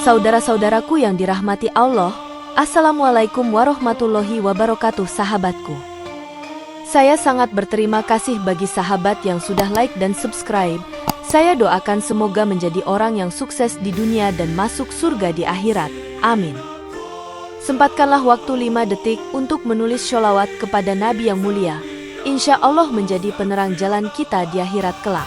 Saudara-saudaraku yang dirahmati Allah, Assalamualaikum warahmatullahi wabarakatuh sahabatku. Saya sangat berterima kasih bagi sahabat yang sudah like dan subscribe. Saya doakan semoga menjadi orang yang sukses di dunia dan masuk surga di akhirat. Amin. Sempatkanlah waktu 5 detik untuk menulis sholawat kepada Nabi yang mulia. Insya Allah menjadi penerang jalan kita di akhirat kelak.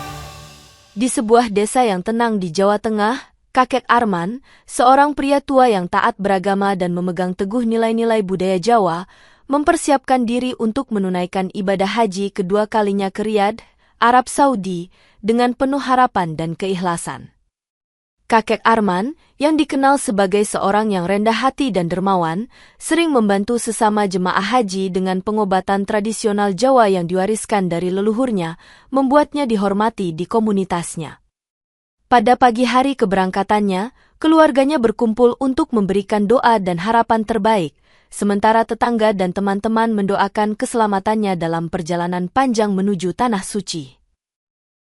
Di sebuah desa yang tenang di Jawa Tengah, Kakek Arman, seorang pria tua yang taat beragama dan memegang teguh nilai-nilai budaya Jawa, mempersiapkan diri untuk menunaikan ibadah haji kedua kalinya ke Riyadh, Arab Saudi, dengan penuh harapan dan keikhlasan. Kakek Arman, yang dikenal sebagai seorang yang rendah hati dan dermawan, sering membantu sesama jemaah haji dengan pengobatan tradisional Jawa yang diwariskan dari leluhurnya, membuatnya dihormati di komunitasnya. Pada pagi hari keberangkatannya, keluarganya berkumpul untuk memberikan doa dan harapan terbaik, sementara tetangga dan teman-teman mendoakan keselamatannya dalam perjalanan panjang menuju Tanah Suci.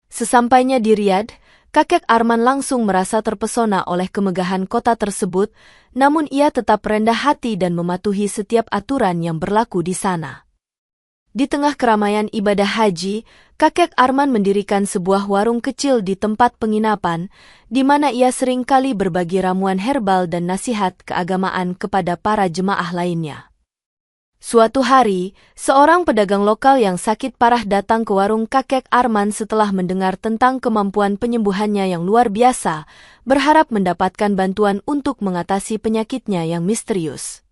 Sesampainya di Riyadh, Kakek Arman langsung merasa terpesona oleh kemegahan kota tersebut, namun ia tetap rendah hati dan mematuhi setiap aturan yang berlaku di sana. Di tengah keramaian ibadah haji, Kakek Arman mendirikan sebuah warung kecil di tempat penginapan, di mana ia sering kali berbagi ramuan herbal dan nasihat keagamaan kepada para jemaah lainnya. Suatu hari, seorang pedagang lokal yang sakit parah datang ke warung Kakek Arman setelah mendengar tentang kemampuan penyembuhannya yang luar biasa, berharap mendapatkan bantuan untuk mengatasi penyakitnya yang misterius.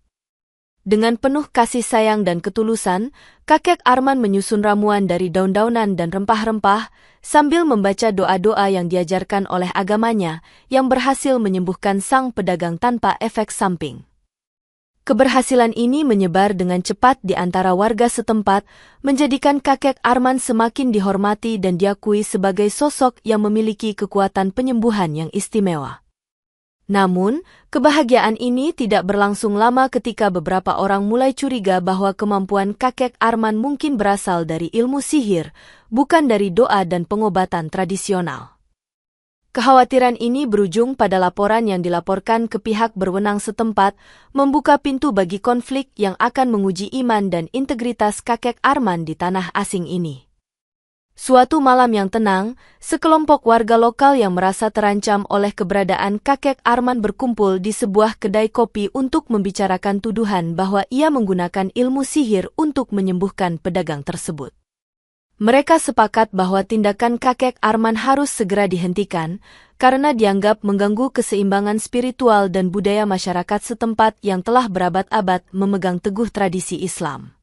Dengan penuh kasih sayang dan ketulusan, Kakek Arman menyusun ramuan dari daun-daunan dan rempah-rempah, sambil membaca doa-doa yang diajarkan oleh agamanya, yang berhasil menyembuhkan sang pedagang tanpa efek samping. Keberhasilan ini menyebar dengan cepat di antara warga setempat, menjadikan Kakek Arman semakin dihormati dan diakui sebagai sosok yang memiliki kekuatan penyembuhan yang istimewa. Namun, kebahagiaan ini tidak berlangsung lama ketika beberapa orang mulai curiga bahwa kemampuan Kakek Arman mungkin berasal dari ilmu sihir, bukan dari doa dan pengobatan tradisional. Kekhawatiran ini berujung pada laporan yang dilaporkan ke pihak berwenang setempat, membuka pintu bagi konflik yang akan menguji iman dan integritas Kakek Arman di tanah asing ini. Suatu malam yang tenang, sekelompok warga lokal yang merasa terancam oleh keberadaan Kakek Arman berkumpul di sebuah kedai kopi untuk membicarakan tuduhan bahwa ia menggunakan ilmu sihir untuk menyembuhkan pedagang tersebut. Mereka sepakat bahwa tindakan Kakek Arman harus segera dihentikan, karena dianggap mengganggu keseimbangan spiritual dan budaya masyarakat setempat yang telah berabad-abad memegang teguh tradisi Islam.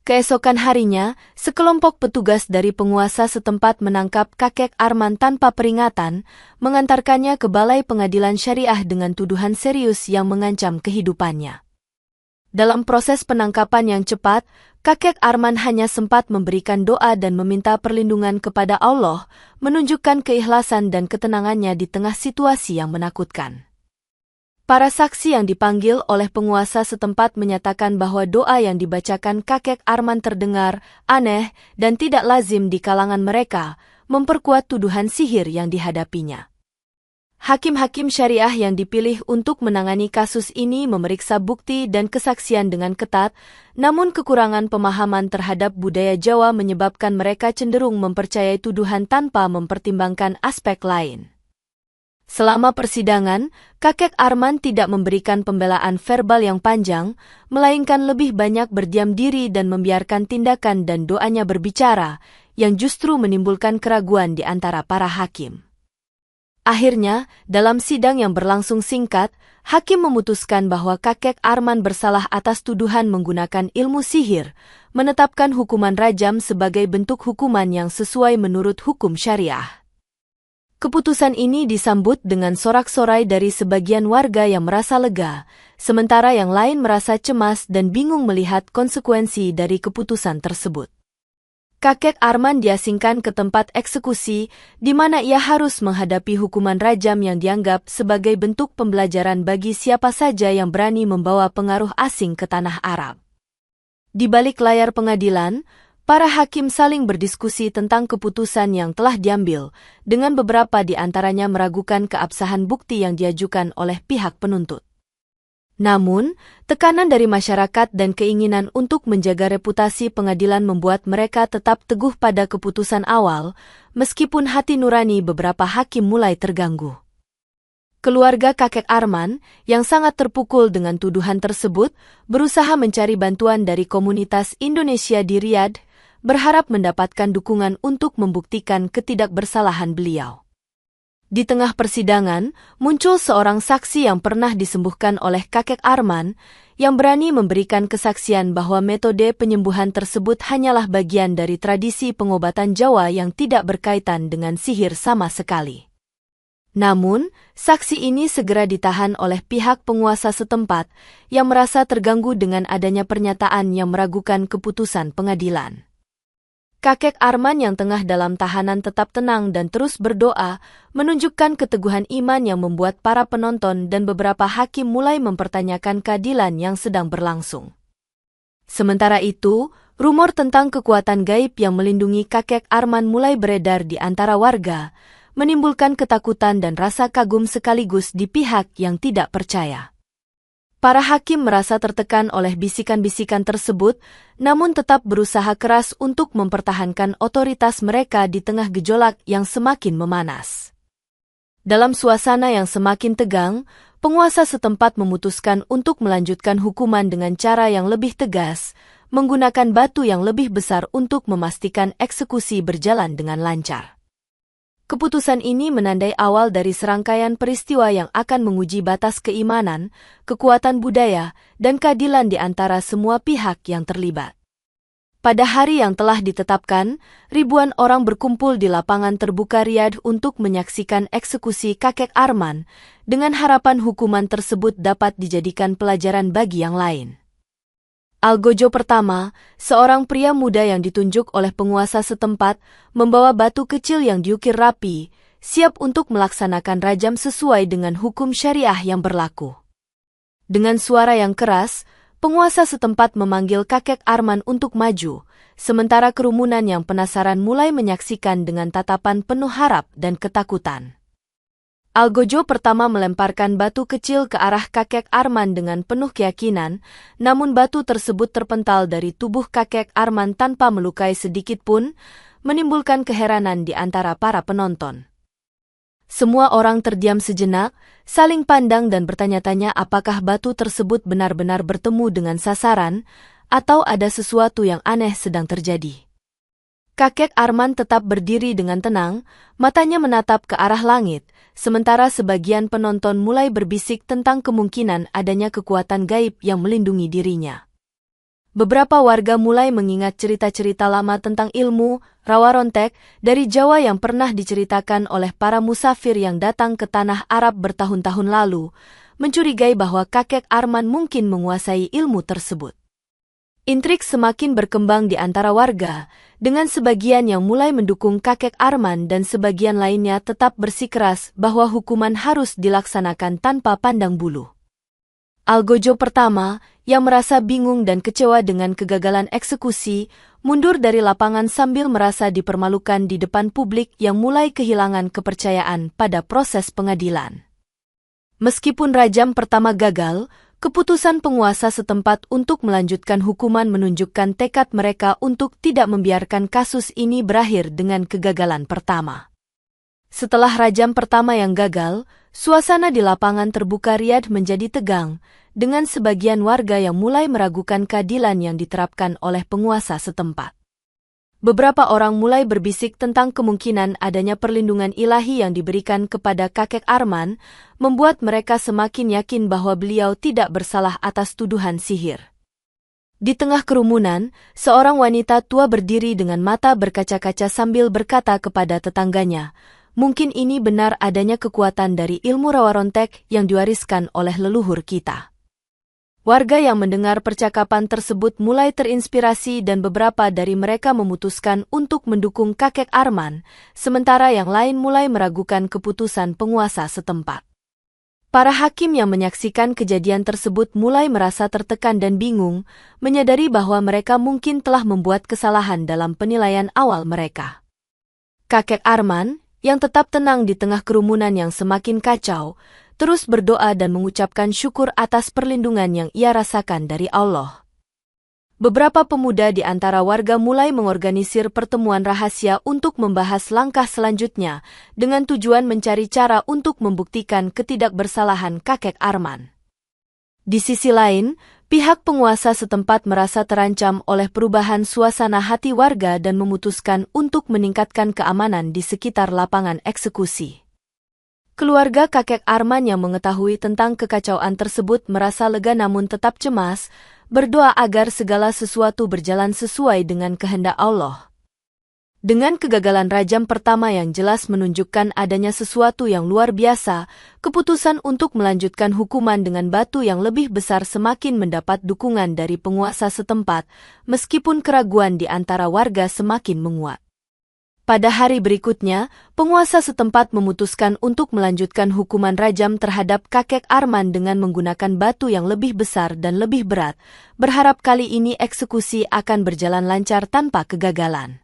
Keesokan harinya, sekelompok petugas dari penguasa setempat menangkap Kakek Arman tanpa peringatan, mengantarkannya ke Balai Pengadilan Syariah dengan tuduhan serius yang mengancam kehidupannya. Dalam proses penangkapan yang cepat, Kakek Arman hanya sempat memberikan doa dan meminta perlindungan kepada Allah, menunjukkan keikhlasan dan ketenangannya di tengah situasi yang menakutkan. Para saksi yang dipanggil oleh penguasa setempat menyatakan bahwa doa yang dibacakan Kakek Arman terdengar aneh dan tidak lazim di kalangan mereka, memperkuat tuduhan sihir yang dihadapinya. Hakim-hakim syariah yang dipilih untuk menangani kasus ini memeriksa bukti dan kesaksian dengan ketat, namun kekurangan pemahaman terhadap budaya Jawa menyebabkan mereka cenderung mempercayai tuduhan tanpa mempertimbangkan aspek lain. Selama persidangan, Kakek Arman tidak memberikan pembelaan verbal yang panjang, melainkan lebih banyak berdiam diri dan membiarkan tindakan dan doanya berbicara, yang justru menimbulkan keraguan di antara para hakim. Akhirnya, dalam sidang yang berlangsung singkat, hakim memutuskan bahwa Kakek Arman bersalah atas tuduhan menggunakan ilmu sihir, menetapkan hukuman rajam sebagai bentuk hukuman yang sesuai menurut hukum syariah. Keputusan ini disambut dengan sorak-sorai dari sebagian warga yang merasa lega, sementara yang lain merasa cemas dan bingung melihat konsekuensi dari keputusan tersebut. Kakek Arman diasingkan ke tempat eksekusi, di mana ia harus menghadapi hukuman rajam yang dianggap sebagai bentuk pembelajaran bagi siapa saja yang berani membawa pengaruh asing ke tanah Arab. Di balik layar pengadilan, para hakim saling berdiskusi tentang keputusan yang telah diambil, dengan beberapa di antaranya meragukan keabsahan bukti yang diajukan oleh pihak penuntut. Namun, tekanan dari masyarakat dan keinginan untuk menjaga reputasi pengadilan membuat mereka tetap teguh pada keputusan awal, meskipun hati nurani beberapa hakim mulai terganggu. Keluarga kakek Arman, yang sangat terpukul dengan tuduhan tersebut, berusaha mencari bantuan dari komunitas Indonesia di Riyadh, berharap mendapatkan dukungan untuk membuktikan ketidakbersalahan beliau. Di tengah persidangan, muncul seorang saksi yang pernah disembuhkan oleh kakek Arman, yang berani memberikan kesaksian bahwa metode penyembuhan tersebut hanyalah bagian dari tradisi pengobatan Jawa yang tidak berkaitan dengan sihir sama sekali. Namun, saksi ini segera ditahan oleh pihak penguasa setempat yang merasa terganggu dengan adanya pernyataan yang meragukan keputusan pengadilan. Kakek Arman yang tengah dalam tahanan tetap tenang dan terus berdoa, menunjukkan keteguhan iman yang membuat para penonton dan beberapa hakim mulai mempertanyakan keadilan yang sedang berlangsung. Sementara itu, rumor tentang kekuatan gaib yang melindungi kakek Arman mulai beredar di antara warga, menimbulkan ketakutan dan rasa kagum sekaligus di pihak yang tidak percaya. Para hakim merasa tertekan oleh bisikan-bisikan tersebut, namun tetap berusaha keras untuk mempertahankan otoritas mereka di tengah gejolak yang semakin memanas. Dalam suasana yang semakin tegang, penguasa setempat memutuskan untuk melanjutkan hukuman dengan cara yang lebih tegas, menggunakan batu yang lebih besar untuk memastikan eksekusi berjalan dengan lancar. Keputusan ini menandai awal dari serangkaian peristiwa yang akan menguji batas keimanan, kekuatan budaya, dan keadilan di antara semua pihak yang terlibat. Pada hari yang telah ditetapkan, ribuan orang berkumpul di lapangan terbuka Riyadh untuk menyaksikan eksekusi kakek Arman, dengan harapan hukuman tersebut dapat dijadikan pelajaran bagi yang lain. Algojo pertama, seorang pria muda yang ditunjuk oleh penguasa setempat, membawa batu kecil yang diukir rapi, siap untuk melaksanakan rajam sesuai dengan hukum syariah yang berlaku. Dengan suara yang keras, penguasa setempat memanggil kakek Arman untuk maju, sementara kerumunan yang penasaran mulai menyaksikan dengan tatapan penuh harap dan ketakutan. Algojo pertama melemparkan batu kecil ke arah kakek Arman dengan penuh keyakinan, namun batu tersebut terpental dari tubuh kakek Arman tanpa melukai sedikit pun, menimbulkan keheranan di antara para penonton. Semua orang terdiam sejenak, saling pandang dan bertanya-tanya apakah batu tersebut benar-benar bertemu dengan sasaran, atau ada sesuatu yang aneh sedang terjadi. Kakek Arman tetap berdiri dengan tenang, matanya menatap ke arah langit, sementara sebagian penonton mulai berbisik tentang kemungkinan adanya kekuatan gaib yang melindungi dirinya. Beberapa warga mulai mengingat cerita-cerita lama tentang ilmu rawarontek dari Jawa yang pernah diceritakan oleh para musafir yang datang ke tanah Arab bertahun-tahun lalu, mencurigai bahwa kakek Arman mungkin menguasai ilmu tersebut. Intrik semakin berkembang di antara warga, dengan sebagian yang mulai mendukung kakek Arman dan sebagian lainnya tetap bersikeras bahwa hukuman harus dilaksanakan tanpa pandang bulu. Algojo pertama, yang merasa bingung dan kecewa dengan kegagalan eksekusi, mundur dari lapangan sambil merasa dipermalukan di depan publik yang mulai kehilangan kepercayaan pada proses pengadilan. Meskipun rajam pertama gagal, keputusan penguasa setempat untuk melanjutkan hukuman menunjukkan tekad mereka untuk tidak membiarkan kasus ini berakhir dengan kegagalan pertama. Setelah rajam pertama yang gagal, suasana di lapangan terbuka Riyadh menjadi tegang, dengan sebagian warga yang mulai meragukan keadilan yang diterapkan oleh penguasa setempat. Beberapa orang mulai berbisik tentang kemungkinan adanya perlindungan ilahi yang diberikan kepada kakek Arman, membuat mereka semakin yakin bahwa beliau tidak bersalah atas tuduhan sihir. Di tengah kerumunan, seorang wanita tua berdiri dengan mata berkaca-kaca sambil berkata kepada tetangganya, "Mungkin ini benar adanya kekuatan dari ilmu rawarontek yang diwariskan oleh leluhur kita." Warga yang mendengar percakapan tersebut mulai terinspirasi dan beberapa dari mereka memutuskan untuk mendukung kakek Arman, sementara yang lain mulai meragukan keputusan penguasa setempat. Para hakim yang menyaksikan kejadian tersebut mulai merasa tertekan dan bingung, menyadari bahwa mereka mungkin telah membuat kesalahan dalam penilaian awal mereka. Kakek Arman, yang tetap tenang di tengah kerumunan yang semakin kacau, terus berdoa dan mengucapkan syukur atas perlindungan yang ia rasakan dari Allah. Beberapa pemuda di antara warga mulai mengorganisir pertemuan rahasia untuk membahas langkah selanjutnya dengan tujuan mencari cara untuk membuktikan ketidakbersalahan kakek Arman. Di sisi lain, pihak penguasa setempat merasa terancam oleh perubahan suasana hati warga dan memutuskan untuk meningkatkan keamanan di sekitar lapangan eksekusi. Keluarga kakek Arman yang mengetahui tentang kekacauan tersebut merasa lega namun tetap cemas, berdoa agar segala sesuatu berjalan sesuai dengan kehendak Allah. Dengan kegagalan rajam pertama yang jelas menunjukkan adanya sesuatu yang luar biasa, keputusan untuk melanjutkan hukuman dengan batu yang lebih besar semakin mendapat dukungan dari penguasa setempat, meskipun keraguan di antara warga semakin menguat. Pada hari berikutnya, penguasa setempat memutuskan untuk melanjutkan hukuman rajam terhadap kakek Arman dengan menggunakan batu yang lebih besar dan lebih berat, berharap kali ini eksekusi akan berjalan lancar tanpa kegagalan.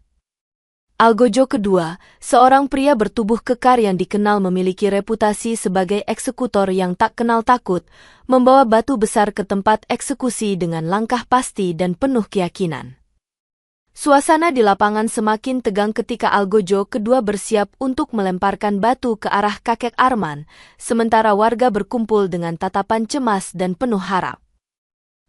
Algojo kedua, seorang pria bertubuh kekar yang dikenal memiliki reputasi sebagai eksekutor yang tak kenal takut, membawa batu besar ke tempat eksekusi dengan langkah pasti dan penuh keyakinan. Suasana di lapangan semakin tegang ketika Algojo kedua bersiap untuk melemparkan batu ke arah kakek Arman, sementara warga berkumpul dengan tatapan cemas dan penuh harap.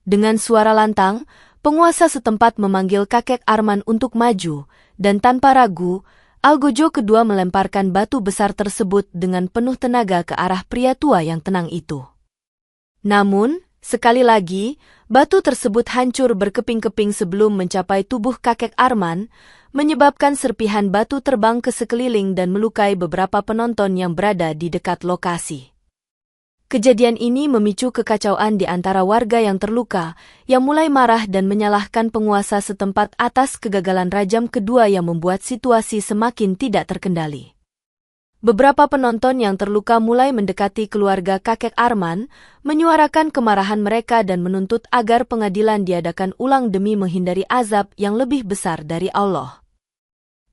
Dengan suara lantang, penguasa setempat memanggil kakek Arman untuk maju, dan tanpa ragu, Algojo kedua melemparkan batu besar tersebut dengan penuh tenaga ke arah pria tua yang tenang itu. Namun, sekali lagi, batu tersebut hancur berkeping-keping sebelum mencapai tubuh kakek Arman, menyebabkan serpihan batu terbang ke sekeliling dan melukai beberapa penonton yang berada di dekat lokasi. Kejadian ini memicu kekacauan di antara warga yang terluka, yang mulai marah dan menyalahkan penguasa setempat atas kegagalan rajam kedua yang membuat situasi semakin tidak terkendali. Beberapa penonton yang terluka mulai mendekati keluarga kakek Arman, menyuarakan kemarahan mereka dan menuntut agar pengadilan diadakan ulang demi menghindari azab yang lebih besar dari Allah.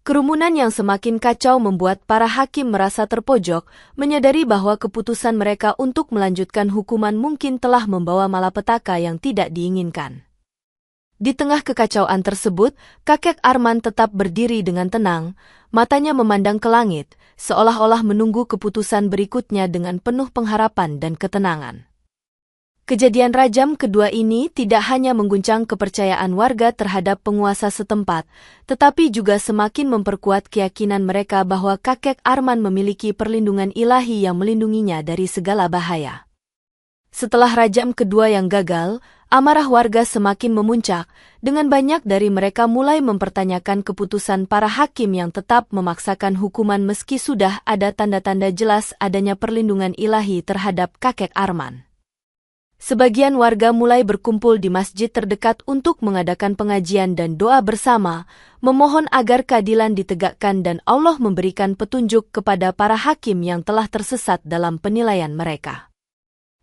Kerumunan yang semakin kacau membuat para hakim merasa terpojok, menyadari bahwa keputusan mereka untuk melanjutkan hukuman mungkin telah membawa malapetaka yang tidak diinginkan. Di tengah kekacauan tersebut, kakek Arman tetap berdiri dengan tenang, matanya memandang ke langit, seolah-olah menunggu keputusan berikutnya dengan penuh pengharapan dan ketenangan. Kejadian rajam kedua ini tidak hanya mengguncang kepercayaan warga terhadap penguasa setempat, tetapi juga semakin memperkuat keyakinan mereka bahwa kakek Arman memiliki perlindungan ilahi yang melindunginya dari segala bahaya. Setelah rajam kedua yang gagal, amarah warga semakin memuncak, dengan banyak dari mereka mulai mempertanyakan keputusan para hakim yang tetap memaksakan hukuman meski sudah ada tanda-tanda jelas adanya perlindungan ilahi terhadap kakek Arman. Sebagian warga mulai berkumpul di masjid terdekat untuk mengadakan pengajian dan doa bersama, memohon agar keadilan ditegakkan dan Allah memberikan petunjuk kepada para hakim yang telah tersesat dalam penilaian mereka.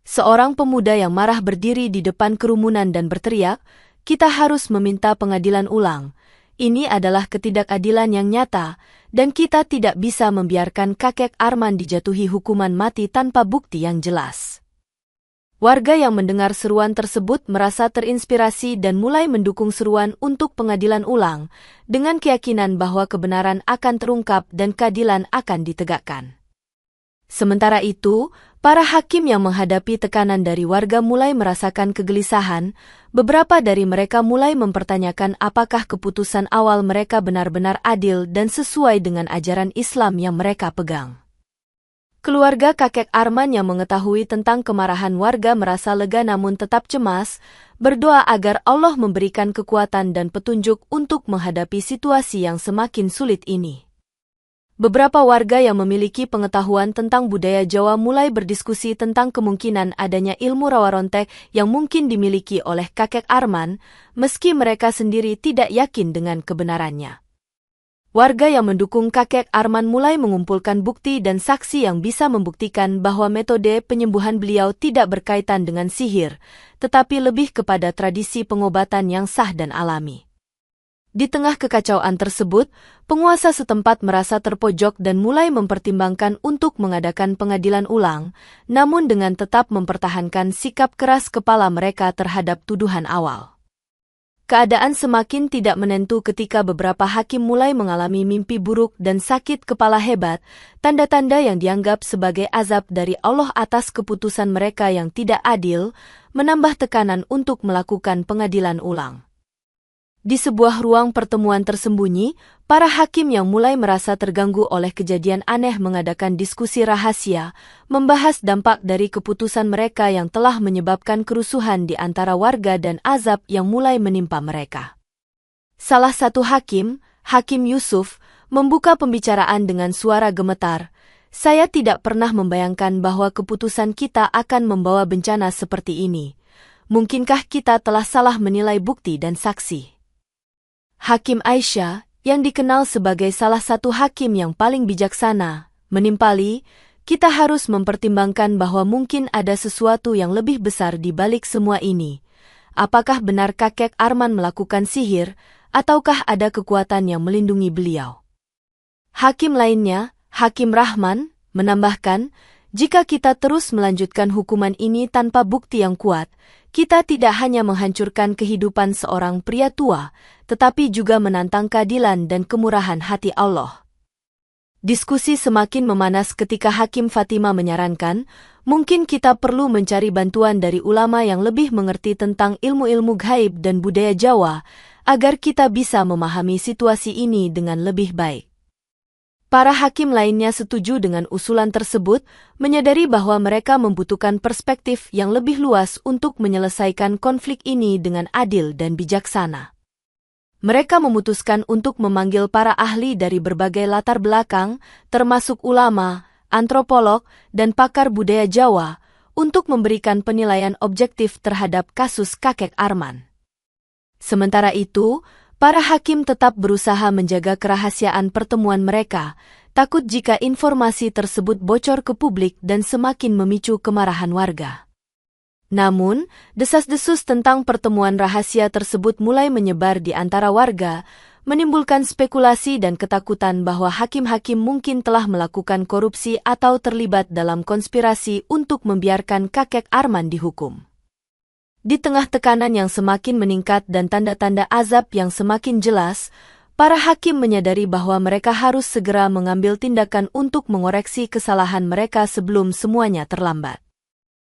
Seorang pemuda yang marah berdiri di depan kerumunan dan berteriak, "Kita harus meminta pengadilan ulang. Ini adalah ketidakadilan yang nyata, dan kita tidak bisa membiarkan kakek Arman dijatuhi hukuman mati tanpa bukti yang jelas." Warga yang mendengar seruan tersebut merasa terinspirasi dan mulai mendukung seruan untuk pengadilan ulang, dengan keyakinan bahwa kebenaran akan terungkap dan keadilan akan ditegakkan. Sementara itu, para hakim yang menghadapi tekanan dari warga mulai merasakan kegelisahan. Beberapa dari mereka mulai mempertanyakan apakah keputusan awal mereka benar-benar adil dan sesuai dengan ajaran Islam yang mereka pegang. Keluarga kakek Arman yang mengetahui tentang kemarahan warga merasa lega namun tetap cemas, berdoa agar Allah memberikan kekuatan dan petunjuk untuk menghadapi situasi yang semakin sulit ini. Beberapa warga yang memiliki pengetahuan tentang budaya Jawa mulai berdiskusi tentang kemungkinan adanya ilmu rawa rontek yang mungkin dimiliki oleh kakek Arman, meski mereka sendiri tidak yakin dengan kebenarannya. Warga yang mendukung kakek Arman mulai mengumpulkan bukti dan saksi yang bisa membuktikan bahwa metode penyembuhan beliau tidak berkaitan dengan sihir, tetapi lebih kepada tradisi pengobatan yang sah dan alami. Di tengah kekacauan tersebut, penguasa setempat merasa terpojok dan mulai mempertimbangkan untuk mengadakan pengadilan ulang, namun dengan tetap mempertahankan sikap keras kepala mereka terhadap tuduhan awal. Keadaan semakin tidak menentu ketika beberapa hakim mulai mengalami mimpi buruk dan sakit kepala hebat, tanda-tanda yang dianggap sebagai azab dari Allah atas keputusan mereka yang tidak adil, menambah tekanan untuk melakukan pengadilan ulang. Di sebuah ruang pertemuan tersembunyi, para hakim yang mulai merasa terganggu oleh kejadian aneh mengadakan diskusi rahasia, membahas dampak dari keputusan mereka yang telah menyebabkan kerusuhan di antara warga dan azab yang mulai menimpa mereka. Salah satu hakim, Hakim Yusuf, membuka pembicaraan dengan suara gemetar. Saya tidak pernah membayangkan bahwa keputusan kita akan membawa bencana seperti ini. Mungkinkah kita telah salah menilai bukti dan saksi? Hakim Aisyah, yang dikenal sebagai salah satu hakim yang paling bijaksana, menimpali, kita harus mempertimbangkan bahwa mungkin ada sesuatu yang lebih besar di balik semua ini. Apakah benar kakek Arman melakukan sihir, ataukah ada kekuatan yang melindungi beliau? Hakim lainnya, Hakim Rahman, menambahkan, jika kita terus melanjutkan hukuman ini tanpa bukti yang kuat, kita tidak hanya menghancurkan kehidupan seorang pria tua, tetapi juga menantang keadilan dan kemurahan hati Allah. Diskusi semakin memanas ketika Hakim Fatima menyarankan, mungkin kita perlu mencari bantuan dari ulama yang lebih mengerti tentang ilmu-ilmu gaib dan budaya Jawa, agar kita bisa memahami situasi ini dengan lebih baik. Para hakim lainnya setuju dengan usulan tersebut, menyadari bahwa mereka membutuhkan perspektif yang lebih luas untuk menyelesaikan konflik ini dengan adil dan bijaksana. Mereka memutuskan untuk memanggil para ahli dari berbagai latar belakang, termasuk ulama, antropolog, dan pakar budaya Jawa, untuk memberikan penilaian objektif terhadap kasus kakek Arman. Sementara itu, para hakim tetap berusaha menjaga kerahasiaan pertemuan mereka, takut jika informasi tersebut bocor ke publik dan semakin memicu kemarahan warga. Namun, desas-desus tentang pertemuan rahasia tersebut mulai menyebar di antara warga, menimbulkan spekulasi dan ketakutan bahwa hakim-hakim mungkin telah melakukan korupsi atau terlibat dalam konspirasi untuk membiarkan kakek Arman dihukum. Di tengah tekanan yang semakin meningkat dan tanda-tanda azab yang semakin jelas, para hakim menyadari bahwa mereka harus segera mengambil tindakan untuk mengoreksi kesalahan mereka sebelum semuanya terlambat.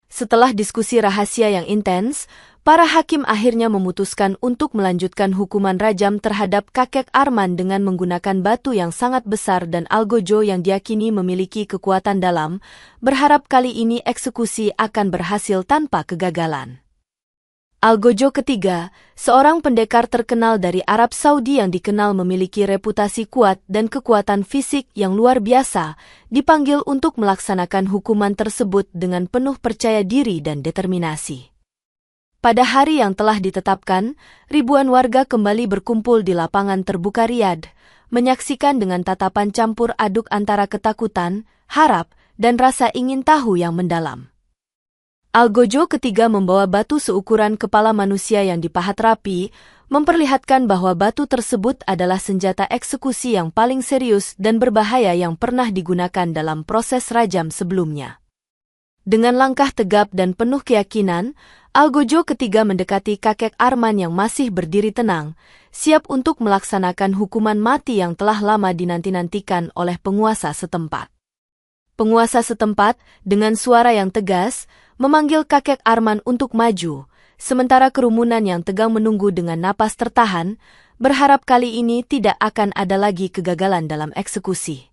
Setelah diskusi rahasia yang intens, para hakim akhirnya memutuskan untuk melanjutkan hukuman rajam terhadap kakek Arman dengan menggunakan batu yang sangat besar dan algojo yang diyakini memiliki kekuatan dalam, berharap kali ini eksekusi akan berhasil tanpa kegagalan. Algojo ketiga, seorang pendekar terkenal dari Arab Saudi yang dikenal memiliki reputasi kuat dan kekuatan fisik yang luar biasa, dipanggil untuk melaksanakan hukuman tersebut dengan penuh percaya diri dan determinasi. Pada hari yang telah ditetapkan, ribuan warga kembali berkumpul di lapangan terbuka Riyadh, menyaksikan dengan tatapan campur aduk antara ketakutan, harap, dan rasa ingin tahu yang mendalam. Algojo ketiga membawa batu seukuran kepala manusia yang dipahat rapi, memperlihatkan bahwa batu tersebut adalah senjata eksekusi yang paling serius dan berbahaya yang pernah digunakan dalam proses rajam sebelumnya. Dengan langkah tegap dan penuh keyakinan, Algojo ketiga mendekati kakek Arman yang masih berdiri tenang, siap untuk melaksanakan hukuman mati yang telah lama dinanti-nantikan oleh penguasa setempat. Penguasa setempat, dengan suara yang tegas, memanggil kakek Arman untuk maju, sementara kerumunan yang tegang menunggu dengan napas tertahan, berharap kali ini tidak akan ada lagi kegagalan dalam eksekusi.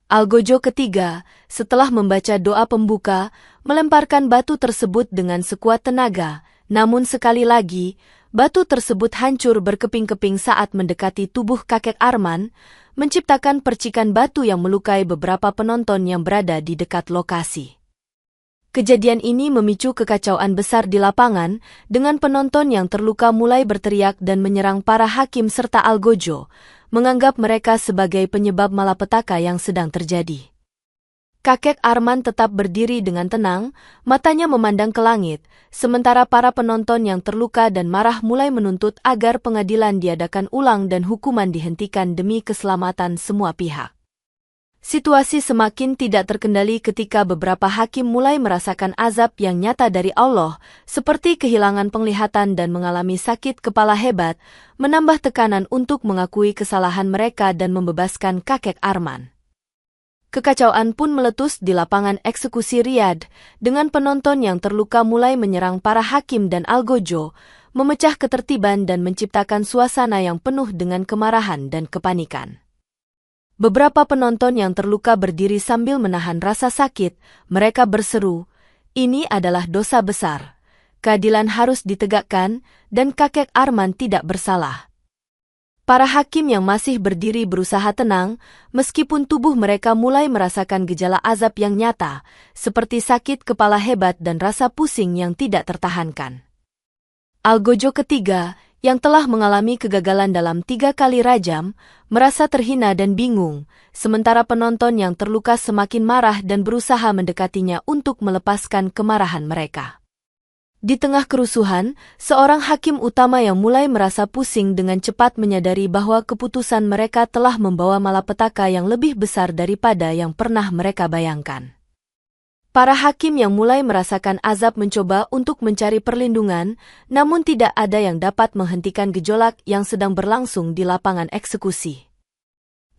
Algojo ketiga, setelah membaca doa pembuka, melemparkan batu tersebut dengan sekuat tenaga, namun sekali lagi, batu tersebut hancur berkeping-keping saat mendekati tubuh kakek Arman, menciptakan percikan batu yang melukai beberapa penonton yang berada di dekat lokasi. Kejadian ini memicu kekacauan besar di lapangan, dengan penonton yang terluka mulai berteriak dan menyerang para hakim serta Algojo, menganggap mereka sebagai penyebab malapetaka yang sedang terjadi. Kakek Arman tetap berdiri dengan tenang, matanya memandang ke langit, sementara para penonton yang terluka dan marah mulai menuntut agar pengadilan diadakan ulang dan hukuman dihentikan demi keselamatan semua pihak. Situasi semakin tidak terkendali ketika beberapa hakim mulai merasakan azab yang nyata dari Allah, seperti kehilangan penglihatan dan mengalami sakit kepala hebat, menambah tekanan untuk mengakui kesalahan mereka dan membebaskan kakek Arman. Kekacauan pun meletus di lapangan eksekusi Riyadh, dengan penonton yang terluka mulai menyerang para hakim dan Algojo, memecah ketertiban dan menciptakan suasana yang penuh dengan kemarahan dan kepanikan. Beberapa penonton yang terluka berdiri sambil menahan rasa sakit, mereka berseru, "Ini adalah dosa besar. Keadilan harus ditegakkan, dan kakek Arman tidak bersalah." Para hakim yang masih berdiri berusaha tenang, meskipun tubuh mereka mulai merasakan gejala azab yang nyata, seperti sakit kepala hebat dan rasa pusing yang tidak tertahankan. Algojo ketiga, yang telah mengalami kegagalan dalam 3 kali rajam, merasa terhina dan bingung, sementara penonton yang terluka semakin marah dan berusaha mendekatinya untuk melepaskan kemarahan mereka. Di tengah kerusuhan, seorang hakim utama yang mulai merasa pusing dengan cepat menyadari bahwa keputusan mereka telah membawa malapetaka yang lebih besar daripada yang pernah mereka bayangkan. Para hakim yang mulai merasakan azab mencoba untuk mencari perlindungan, namun tidak ada yang dapat menghentikan gejolak yang sedang berlangsung di lapangan eksekusi.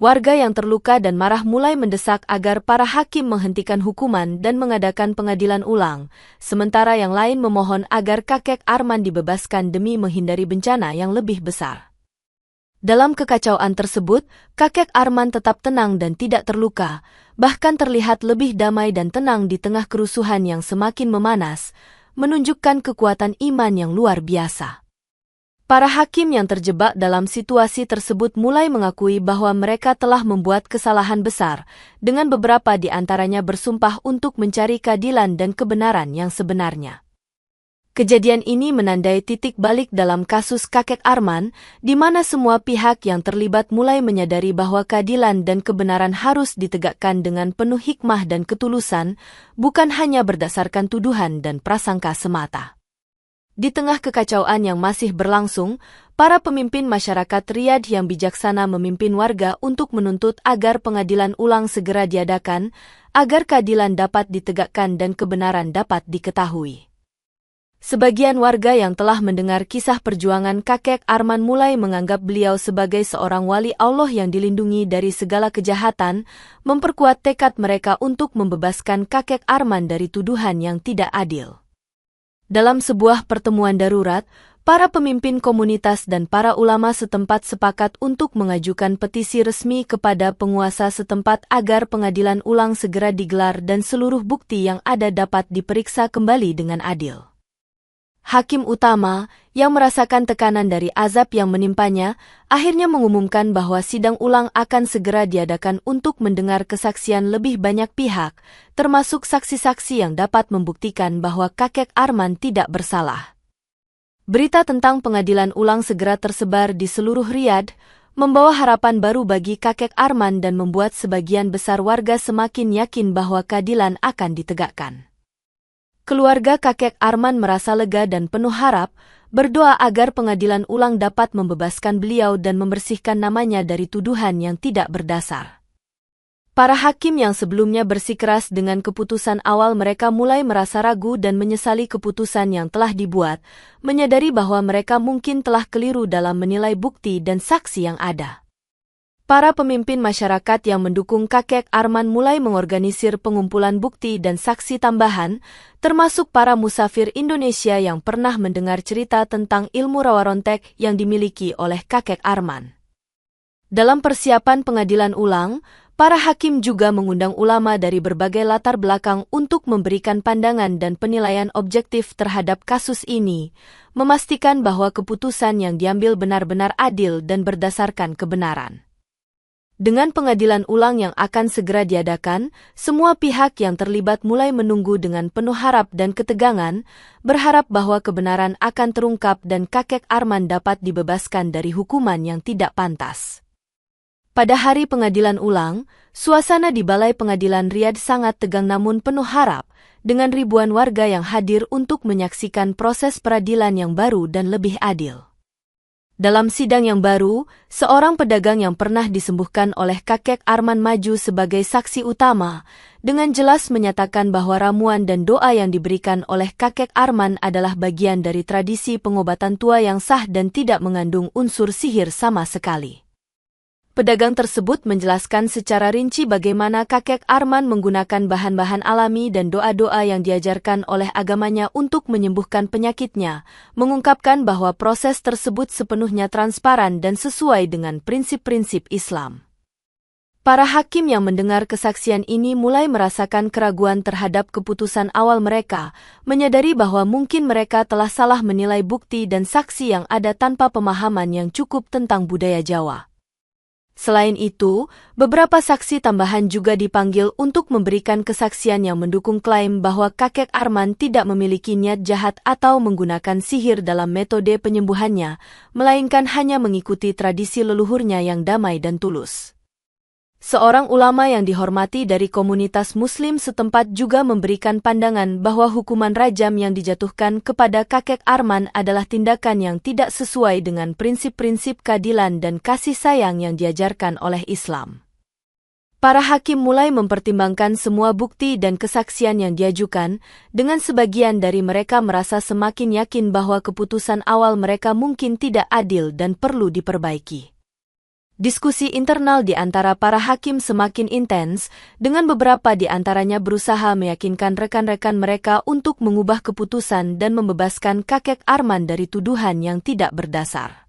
Warga yang terluka dan marah mulai mendesak agar para hakim menghentikan hukuman dan mengadakan pengadilan ulang, sementara yang lain memohon agar kakek Arman dibebaskan demi menghindari bencana yang lebih besar. Dalam kekacauan tersebut, kakek Arman tetap tenang dan tidak terluka, bahkan terlihat lebih damai dan tenang di tengah kerusuhan yang semakin memanas, menunjukkan kekuatan iman yang luar biasa. Para hakim yang terjebak dalam situasi tersebut mulai mengakui bahwa mereka telah membuat kesalahan besar, dengan beberapa di antaranya bersumpah untuk mencari keadilan dan kebenaran yang sebenarnya. Kejadian ini menandai titik balik dalam kasus kakek Arman, di mana semua pihak yang terlibat mulai menyadari bahwa keadilan dan kebenaran harus ditegakkan dengan penuh hikmah dan ketulusan, bukan hanya berdasarkan tuduhan dan prasangka semata. Di tengah kekacauan yang masih berlangsung, para pemimpin masyarakat Riyadh yang bijaksana memimpin warga untuk menuntut agar pengadilan ulang segera diadakan, agar keadilan dapat ditegakkan dan kebenaran dapat diketahui. Sebagian warga yang telah mendengar kisah perjuangan kakek Arman mulai menganggap beliau sebagai seorang wali Allah yang dilindungi dari segala kejahatan, memperkuat tekad mereka untuk membebaskan kakek Arman dari tuduhan yang tidak adil. Dalam sebuah pertemuan darurat, para pemimpin komunitas dan para ulama setempat sepakat untuk mengajukan petisi resmi kepada penguasa setempat agar pengadilan ulang segera digelar dan seluruh bukti yang ada dapat diperiksa kembali dengan adil. Hakim utama, yang merasakan tekanan dari azab yang menimpanya, akhirnya mengumumkan bahwa sidang ulang akan segera diadakan untuk mendengar kesaksian lebih banyak pihak, termasuk saksi-saksi yang dapat membuktikan bahwa kakek Arman tidak bersalah. Berita tentang pengadilan ulang segera tersebar di seluruh Riyadh, membawa harapan baru bagi kakek Arman dan membuat sebagian besar warga semakin yakin bahwa keadilan akan ditegakkan. Keluarga kakek Arman merasa lega dan penuh harap, berdoa agar pengadilan ulang dapat membebaskan beliau dan membersihkan namanya dari tuduhan yang tidak berdasar. Para hakim yang sebelumnya bersikeras dengan keputusan awal mereka mulai merasa ragu dan menyesali keputusan yang telah dibuat, menyadari bahwa mereka mungkin telah keliru dalam menilai bukti dan saksi yang ada. Para pemimpin masyarakat yang mendukung kakek Arman mulai mengorganisir pengumpulan bukti dan saksi tambahan, termasuk para musafir Indonesia yang pernah mendengar cerita tentang ilmu rawarontek yang dimiliki oleh kakek Arman. Dalam persiapan pengadilan ulang, para hakim juga mengundang ulama dari berbagai latar belakang untuk memberikan pandangan dan penilaian objektif terhadap kasus ini, memastikan bahwa keputusan yang diambil benar-benar adil dan berdasarkan kebenaran. Dengan pengadilan ulang yang akan segera diadakan, semua pihak yang terlibat mulai menunggu dengan penuh harap dan ketegangan, berharap bahwa kebenaran akan terungkap dan kakek Arman dapat dibebaskan dari hukuman yang tidak pantas. Pada hari pengadilan ulang, suasana di Balai Pengadilan Riyadh sangat tegang namun penuh harap, dengan ribuan warga yang hadir untuk menyaksikan proses peradilan yang baru dan lebih adil. Dalam sidang yang baru, seorang pedagang yang pernah disembuhkan oleh kakek Arman maju sebagai saksi utama, dengan jelas menyatakan bahwa ramuan dan doa yang diberikan oleh kakek Arman adalah bagian dari tradisi pengobatan tua yang sah dan tidak mengandung unsur sihir sama sekali. Pedagang tersebut menjelaskan secara rinci bagaimana kakek Arman menggunakan bahan-bahan alami dan doa-doa yang diajarkan oleh agamanya untuk menyembuhkan penyakitnya, mengungkapkan bahwa proses tersebut sepenuhnya transparan dan sesuai dengan prinsip-prinsip Islam. Para hakim yang mendengar kesaksian ini mulai merasakan keraguan terhadap keputusan awal mereka, menyadari bahwa mungkin mereka telah salah menilai bukti dan saksi yang ada tanpa pemahaman yang cukup tentang budaya Jawa. Selain itu, beberapa saksi tambahan juga dipanggil untuk memberikan kesaksian yang mendukung klaim bahwa kakek Arman tidak memiliki niat jahat atau menggunakan sihir dalam metode penyembuhannya, melainkan hanya mengikuti tradisi leluhurnya yang damai dan tulus. Seorang ulama yang dihormati dari komunitas Muslim setempat juga memberikan pandangan bahwa hukuman rajam yang dijatuhkan kepada kakek Arman adalah tindakan yang tidak sesuai dengan prinsip-prinsip keadilan dan kasih sayang yang diajarkan oleh Islam. Para hakim mulai mempertimbangkan semua bukti dan kesaksian yang diajukan, dengan sebagian dari mereka merasa semakin yakin bahwa keputusan awal mereka mungkin tidak adil dan perlu diperbaiki. Diskusi internal di antara para hakim semakin intens, dengan beberapa di antaranya berusaha meyakinkan rekan-rekan mereka untuk mengubah keputusan dan membebaskan kakek Arman dari tuduhan yang tidak berdasar.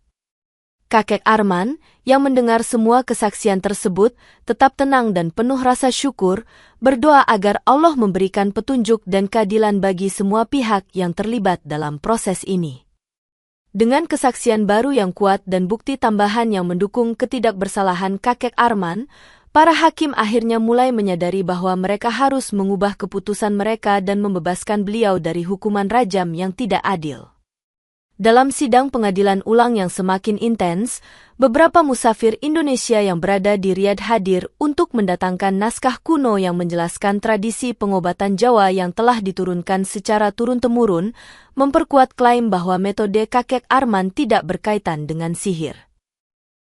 Kakek Arman, yang mendengar semua kesaksian tersebut, tetap tenang dan penuh rasa syukur, berdoa agar Allah memberikan petunjuk dan keadilan bagi semua pihak yang terlibat dalam proses ini. Dengan kesaksian baru yang kuat dan bukti tambahan yang mendukung ketidakbersalahan kakek Arman, para hakim akhirnya mulai menyadari bahwa mereka harus mengubah keputusan mereka dan membebaskan beliau dari hukuman rajam yang tidak adil. Dalam sidang pengadilan ulang yang semakin intens, beberapa musafir Indonesia yang berada di Riyadh hadir untuk mendatangkan naskah kuno yang menjelaskan tradisi pengobatan Jawa yang telah diturunkan secara turun-temurun, memperkuat klaim bahwa metode kakek Arman tidak berkaitan dengan sihir.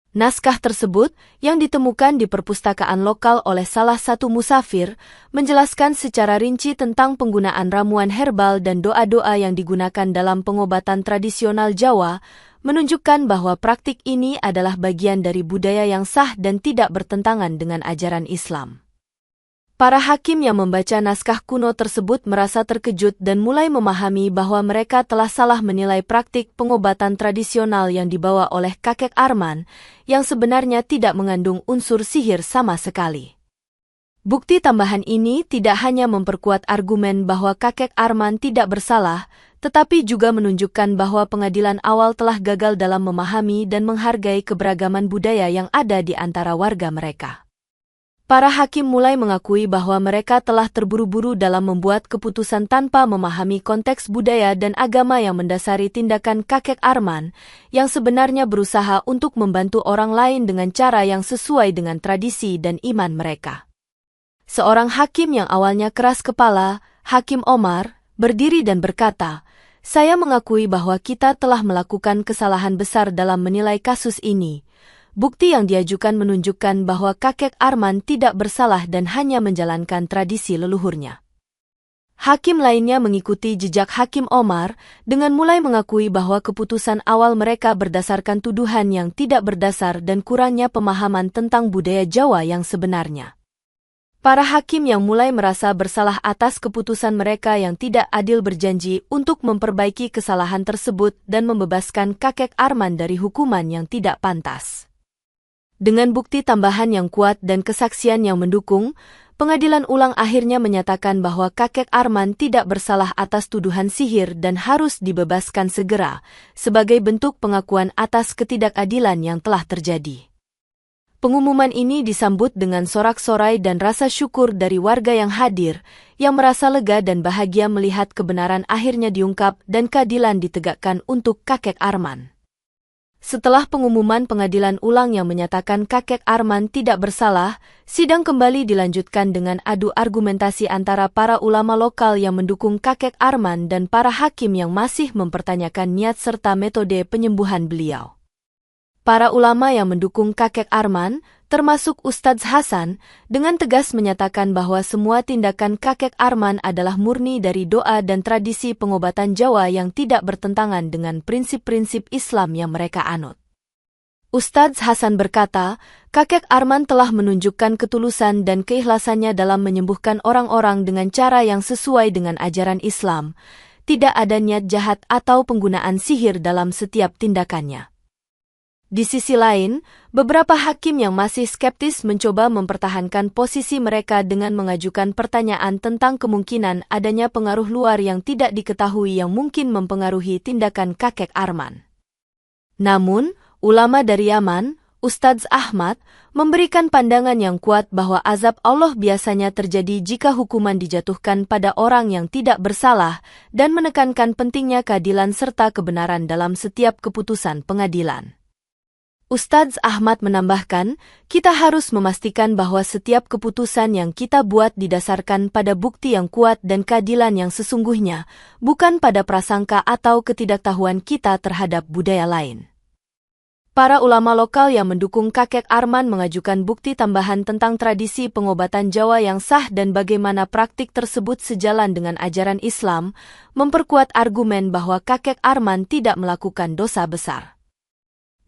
Naskah tersebut, yang ditemukan di perpustakaan lokal oleh salah satu musafir, menjelaskan secara rinci tentang penggunaan ramuan herbal dan doa-doa yang digunakan dalam pengobatan tradisional Jawa, menunjukkan bahwa praktik ini adalah bagian dari budaya yang sah dan tidak bertentangan dengan ajaran Islam. Para hakim yang membaca naskah kuno tersebut merasa terkejut dan mulai memahami bahwa mereka telah salah menilai praktik pengobatan tradisional yang dibawa oleh kakek Arman, yang sebenarnya tidak mengandung unsur sihir sama sekali. Bukti tambahan ini tidak hanya memperkuat argumen bahwa kakek Arman tidak bersalah, tetapi juga menunjukkan bahwa pengadilan awal telah gagal dalam memahami dan menghargai keberagaman budaya yang ada di antara warga mereka. Para hakim mulai mengakui bahwa mereka telah terburu-buru dalam membuat keputusan tanpa memahami konteks budaya dan agama yang mendasari tindakan kakek Arman, yang sebenarnya berusaha untuk membantu orang lain dengan cara yang sesuai dengan tradisi dan iman mereka. Seorang hakim yang awalnya keras kepala, Hakim Omar, berdiri dan berkata, "Saya mengakui bahwa kita telah melakukan kesalahan besar dalam menilai kasus ini. Bukti yang diajukan menunjukkan bahwa kakek Arman tidak bersalah dan hanya menjalankan tradisi leluhurnya." Hakim lainnya mengikuti jejak Hakim Omar dengan mulai mengakui bahwa keputusan awal mereka berdasarkan tuduhan yang tidak berdasar dan kurangnya pemahaman tentang budaya Jawa yang sebenarnya. Para hakim yang mulai merasa bersalah atas keputusan mereka yang tidak adil berjanji untuk memperbaiki kesalahan tersebut dan membebaskan kakek Arman dari hukuman yang tidak pantas. Dengan bukti tambahan yang kuat dan kesaksian yang mendukung, pengadilan ulang akhirnya menyatakan bahwa kakek Arman tidak bersalah atas tuduhan sihir dan harus dibebaskan segera, sebagai bentuk pengakuan atas ketidakadilan yang telah terjadi. Pengumuman ini disambut dengan sorak-sorai dan rasa syukur dari warga yang hadir, yang merasa lega dan bahagia melihat kebenaran akhirnya diungkap dan keadilan ditegakkan untuk kakek Arman. Setelah pengumuman pengadilan ulang yang menyatakan kakek Arman tidak bersalah, sidang kembali dilanjutkan dengan adu argumentasi antara para ulama lokal yang mendukung kakek Arman dan para hakim yang masih mempertanyakan niat serta metode penyembuhan beliau. Para ulama yang mendukung kakek Arman, termasuk Ustadz Hasan, dengan tegas menyatakan bahwa semua tindakan kakek Arman adalah murni dari doa dan tradisi pengobatan Jawa yang tidak bertentangan dengan prinsip-prinsip Islam yang mereka anut. Ustadz Hasan berkata, kakek Arman telah menunjukkan ketulusan dan keikhlasannya dalam menyembuhkan orang-orang dengan cara yang sesuai dengan ajaran Islam. Tidak ada niat jahat atau penggunaan sihir dalam setiap tindakannya. Di sisi lain, beberapa hakim yang masih skeptis mencoba mempertahankan posisi mereka dengan mengajukan pertanyaan tentang kemungkinan adanya pengaruh luar yang tidak diketahui yang mungkin mempengaruhi tindakan kakek Arman. Namun, ulama dari Yaman, Ustadz Ahmad, memberikan pandangan yang kuat bahwa azab Allah biasanya terjadi jika hukuman dijatuhkan pada orang yang tidak bersalah dan menekankan pentingnya keadilan serta kebenaran dalam setiap keputusan pengadilan. Ustadz Ahmad menambahkan, kita harus memastikan bahwa setiap keputusan yang kita buat didasarkan pada bukti yang kuat dan keadilan yang sesungguhnya, bukan pada prasangka atau ketidaktahuan kita terhadap budaya lain. Para ulama lokal yang mendukung kakek Arman mengajukan bukti tambahan tentang tradisi pengobatan Jawa yang sah dan bagaimana praktik tersebut sejalan dengan ajaran Islam, memperkuat argumen bahwa kakek Arman tidak melakukan dosa besar.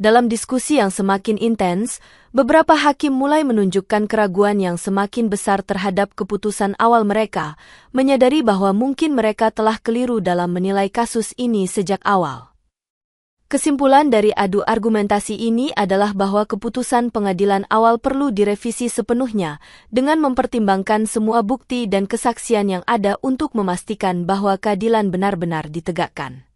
Dalam diskusi yang semakin intens, beberapa hakim mulai menunjukkan keraguan yang semakin besar terhadap keputusan awal mereka, menyadari bahwa mungkin mereka telah keliru dalam menilai kasus ini sejak awal. Kesimpulan dari adu argumentasi ini adalah bahwa keputusan pengadilan awal perlu direvisi sepenuhnya, dengan mempertimbangkan semua bukti dan kesaksian yang ada untuk memastikan bahwa keadilan benar-benar ditegakkan.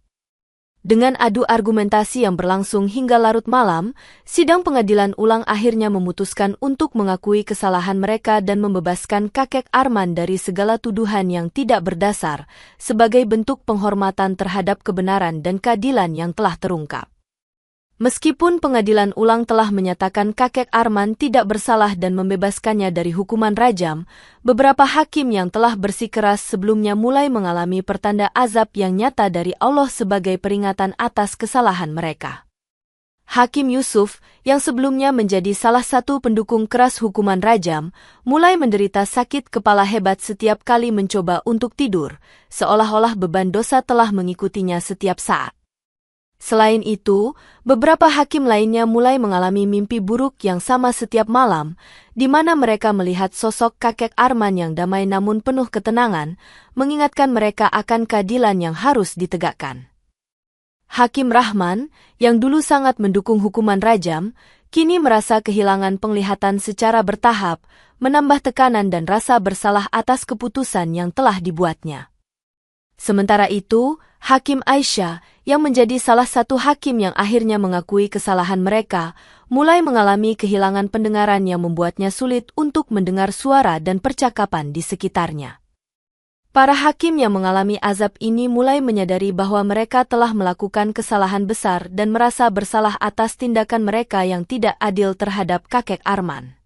Dengan adu argumentasi yang berlangsung hingga larut malam, sidang pengadilan ulang akhirnya memutuskan untuk mengakui kesalahan mereka dan membebaskan kakek Arman dari segala tuduhan yang tidak berdasar, sebagai bentuk penghormatan terhadap kebenaran dan keadilan yang telah terungkap. Meskipun pengadilan ulang telah menyatakan kakek Arman tidak bersalah dan membebaskannya dari hukuman rajam, beberapa hakim yang telah bersikeras sebelumnya mulai mengalami pertanda azab yang nyata dari Allah sebagai peringatan atas kesalahan mereka. Hakim Yusuf, yang sebelumnya menjadi salah satu pendukung keras hukuman rajam, mulai menderita sakit kepala hebat setiap kali mencoba untuk tidur, seolah-olah beban dosa telah mengikutinya setiap saat. Selain itu, beberapa hakim lainnya mulai mengalami mimpi buruk yang sama setiap malam, di mana mereka melihat sosok kakek Arman yang damai namun penuh ketenangan, mengingatkan mereka akan keadilan yang harus ditegakkan. Hakim Rahman, yang dulu sangat mendukung hukuman rajam, kini merasa kehilangan penglihatan secara bertahap, menambah tekanan dan rasa bersalah atas keputusan yang telah dibuatnya. Sementara itu, Hakim Aisyah, yang menjadi salah satu hakim yang akhirnya mengakui kesalahan mereka, mulai mengalami kehilangan pendengaran yang membuatnya sulit untuk mendengar suara dan percakapan di sekitarnya. Para hakim yang mengalami azab ini mulai menyadari bahwa mereka telah melakukan kesalahan besar dan merasa bersalah atas tindakan mereka yang tidak adil terhadap kakek Arman.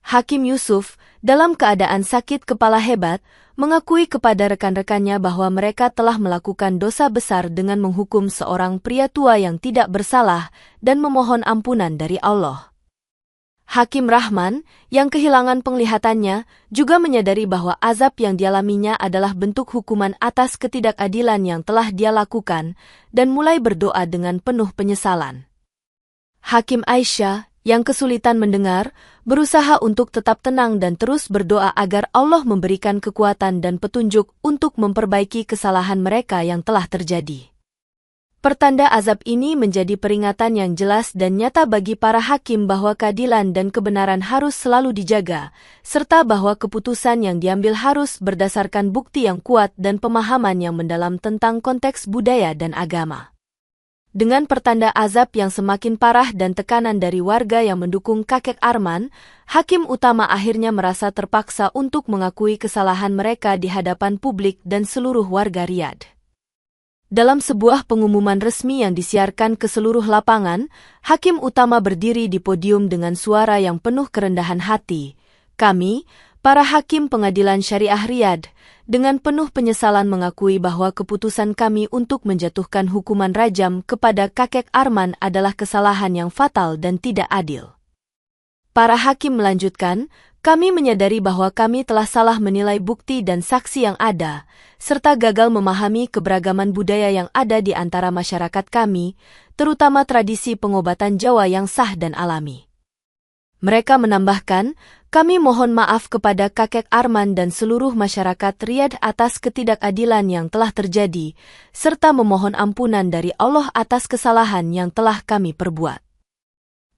Hakim Yusuf, dalam keadaan sakit kepala hebat, mengakui kepada rekan-rekannya bahwa mereka telah melakukan dosa besar dengan menghukum seorang pria tua yang tidak bersalah dan memohon ampunan dari Allah. Hakim Rahman, yang kehilangan penglihatannya, juga menyadari bahwa azab yang dialaminya adalah bentuk hukuman atas ketidakadilan yang telah dia lakukan, dan mulai berdoa dengan penuh penyesalan. Hakim Aisyah, yang kesulitan mendengar, berusaha untuk tetap tenang dan terus berdoa agar Allah memberikan kekuatan dan petunjuk untuk memperbaiki kesalahan mereka yang telah terjadi. Pertanda azab ini menjadi peringatan yang jelas dan nyata bagi para hakim bahwa keadilan dan kebenaran harus selalu dijaga, serta bahwa keputusan yang diambil harus berdasarkan bukti yang kuat dan pemahaman yang mendalam tentang konteks budaya dan agama. Dengan pertanda azab yang semakin parah dan tekanan dari warga yang mendukung kakek Arman, Hakim Utama akhirnya merasa terpaksa untuk mengakui kesalahan mereka di hadapan publik dan seluruh warga Riyadh. Dalam sebuah pengumuman resmi yang disiarkan ke seluruh lapangan, Hakim Utama berdiri di podium dengan suara yang penuh kerendahan hati. Kami, para hakim pengadilan syariah Riyadh, dengan penuh penyesalan mengakui bahwa keputusan kami untuk menjatuhkan hukuman rajam kepada kakek Arman adalah kesalahan yang fatal dan tidak adil. Para hakim melanjutkan, kami menyadari bahwa kami telah salah menilai bukti dan saksi yang ada, serta gagal memahami keberagaman budaya yang ada di antara masyarakat kami, terutama tradisi pengobatan Jawa yang sah dan alami. Mereka menambahkan, kami mohon maaf kepada kakek Arman dan seluruh masyarakat Riyadh atas ketidakadilan yang telah terjadi, serta memohon ampunan dari Allah atas kesalahan yang telah kami perbuat.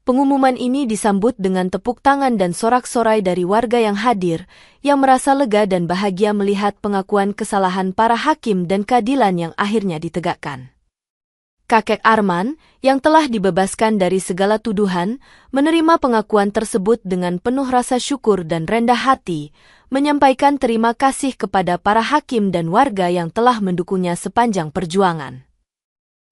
Pengumuman ini disambut dengan tepuk tangan dan sorak-sorai dari warga yang hadir, yang merasa lega dan bahagia melihat pengakuan kesalahan para hakim dan keadilan yang akhirnya ditegakkan. Kakek Arman, yang telah dibebaskan dari segala tuduhan, menerima pengakuan tersebut dengan penuh rasa syukur dan rendah hati, menyampaikan terima kasih kepada para hakim dan warga yang telah mendukungnya sepanjang perjuangan.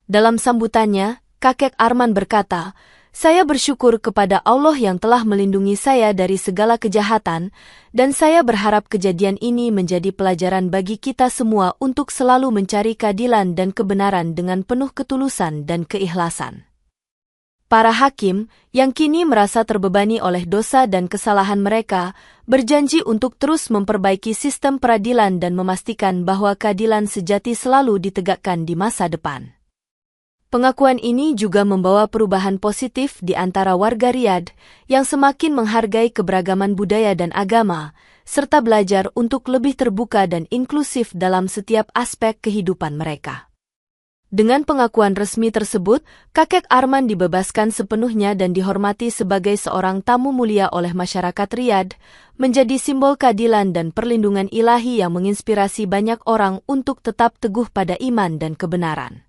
Dalam sambutannya, kakek Arman berkata, saya bersyukur kepada Allah yang telah melindungi saya dari segala kejahatan, dan saya berharap kejadian ini menjadi pelajaran bagi kita semua untuk selalu mencari keadilan dan kebenaran dengan penuh ketulusan dan keikhlasan. Para hakim, yang kini merasa terbebani oleh dosa dan kesalahan mereka, berjanji untuk terus memperbaiki sistem peradilan dan memastikan bahwa keadilan sejati selalu ditegakkan di masa depan. Pengakuan ini juga membawa perubahan positif di antara warga Riyadh yang semakin menghargai keberagaman budaya dan agama, serta belajar untuk lebih terbuka dan inklusif dalam setiap aspek kehidupan mereka. Dengan pengakuan resmi tersebut, kakek Arman dibebaskan sepenuhnya dan dihormati sebagai seorang tamu mulia oleh masyarakat Riyadh, menjadi simbol keadilan dan perlindungan ilahi yang menginspirasi banyak orang untuk tetap teguh pada iman dan kebenaran.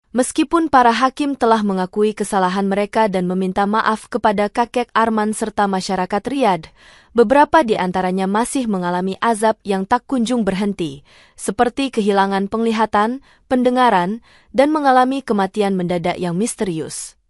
Meskipun para hakim telah mengakui kesalahan mereka dan meminta maaf kepada kakek Arman serta masyarakat Riyadh, beberapa di antaranya masih mengalami azab yang tak kunjung berhenti, seperti kehilangan penglihatan, pendengaran, dan mengalami kematian mendadak yang misterius.